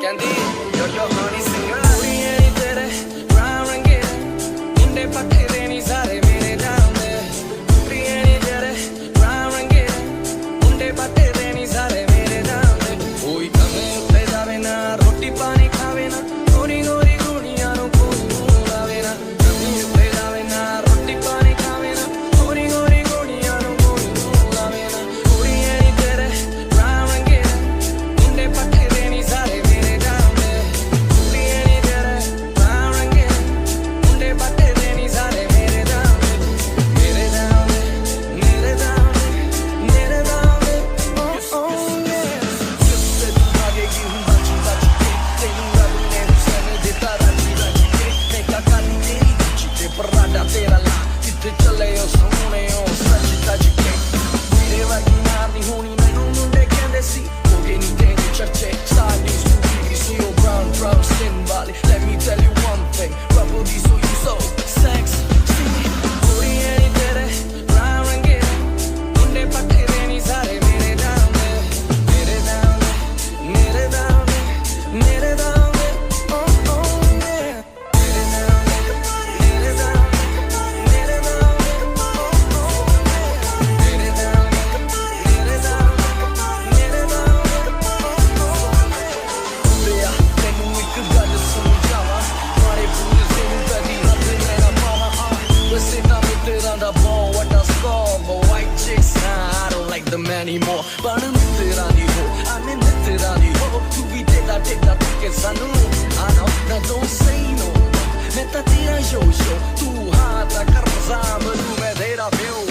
ਕਹਿੰਦੀ ਯੋ ਯੋ ਹਨੀ ਸਿੰਗਰ ਕੁੜੀਆਂ ਨੀ ਤੇਰੇ brown ਰੰਗੇ ਮੁੰਡੇ ਪੱਠੇ ਦੇ ਨੀ ਸਾਰੇ ਮੇਰੇ ਨਾਮ ਦੇ ਕੁੜੀਆਂ ਨੀ ਤੇਰੇ brown ਰੰਗੇ ਮੁੰਡੇ ਪੱਠੇ ਦੇ ਨੀ ਸਾਰੇ ਮੇਰੇ ਨਾਮ ਦੇ ਕੋਈ ਕਮੇ ਉੱਤੇ ਜਾਵੇ ਨਾ ਰੋਟੀ ਪਾਣੀ ਖਾਵੇ ਨਾ ਗੋਰੀ ਗੋਰੀ ਕੁੜੀਆਂ ਨੂੰ ਕੋਈ ਮੂੰਹ ਲਾਵੇ ਨਾ ਕਮੇ ਉੱਤੇ ਜਾਵੇ ਨਾ ਰੋਟੀ ਪਾਣੀ ਖਾਵੇ ਨਾ ਗੋਰੀ ਗੋਰੀ ਕੁੜੀਆਂ ਨੂੰ ਕੋਈ ਮੂੰਹ ਲਾਵੇ ਨਾ ਕੁੜੀਆਂ ਨੀ ਤੇਰੇ brown ਰੰਗੇ ਮੁੰਡੇ ਪੱਠੇ ਦੇ ਨੀ ਸਾਰੇ ਮੇਰੇ ਨਾਮ ਦੇ ਕੁੜੀਆਂ ਨੀ ਤੇਰੇ brown ਰੰਗੇ ਮੁੰਡੇ ਪੱਠੇ ਦੇ ਨੀ ਸਾਰੇ ਮੇਰੇ ਨਾਮ ਦੇ ਮੇਰੇ ਨਾਮ ਦੇ ਮੇਰੇ ਨਾਮ ਦੇ ਮੇਰੇ ਨਾਮ ਦੇ ਜਿੱਥੇ ਤੂੰ ਆਗੇਗੀ ਹੂੰ ਬਾਜੀ ਕੇ ਤੈਨੂੰ ਰੱਬ ਨੇ ਹੁਸਨ ਦਿੱਤਾ ਰਾਜੀ ਕੇ ਮੈਂ ਕਾ ਕਾਨੀ ਤੇਰੀ ਗੁੱਚੀ ਤੇ ਬਰਾਡਾ ਤੇਰਾ ਲਾ ਜਿੱਥੇ ਚੱਲੇ ਉਹ ਸੋਹਣੇ ਉਹ ਸੱਚ ਕੱਜ ਕੇ ਮੇਰੇ ਵਰਗੀ ਮਾਰਨੀ ਹੋਣੀ ਮੈਨੂੰ ਮੁੰਡੇ ਕਹਿੰਦੇ ਸੀ ਹੋ ਗਏ ਨੀ ਤੇਰੇ ਚਰਚੇ star news to BBC ਉਹ brown skin ਵਾਲੇ let me tell you one thing rubble the so you so sexy ਕੁੜੀਆਂ ਨੀ ਤੇਰੇ brown ਰੰਗੇ ਮੁੰਡੇ ਪੱਠੇ ਦੇ ਨੀ ਸਾਰੇ ਮੇਰੇ ਨਾਮ ਦੇ ਮੇਰੇ ਨਾਮ ਦੇ ਮੇਰੇ ਨਾਮ ਦੇ ਮੇਰੇ ਨਾਮ ਦੇ oh oh yeah ਮੇਰੇ ਨਾਮ ਦੇ ਮੇਰੇ ਨਾਮ ਦੇ ਮੇਰੇ ਨਾਮ ਦੇ oh oh yeah ਮੇਰੇ ਨਾਮ ਦੇ ਮੇਰੇ ਨਾਮ ਦੇ ਮੇਰੇ ਨਾਮ ਦੇ oh oh yeah ਤੈਨੂੰ ਇੱਕ ਗੱਲ ਸਮਝਾਵਾਂ ਮਾਰੇ ਪੂਰੇ ਨੂੰ ਕਦੀ ਹੱਥ ਲੈਣਾ ਪਾਵਾਂ ਵੈਸੇ ਤਾਂ ਮੈਂ ਤੇਰਾ ਦਾ ball what a score but white chicks nah I don't like them anymore but I'm ਤੇਰਾ ਦੀ ਹੋ I'm in ਤੇਰਾ ਦੀ ਹੋ ਤੂੰ ਵੀ ਟੇਡਾ ਟਿੱਕੇ ਸਾਨੂੰ I know now don't say no ਮੈਂ ਤਾਂ ਤੇਰਾ yo ਤੂੰ ਹਾਂ ਤਾਂ ਕਰ ਜ਼ਾ ਮੈਨੂੰ ਮੈਂ ਤੇਰਾ ਪਿਓ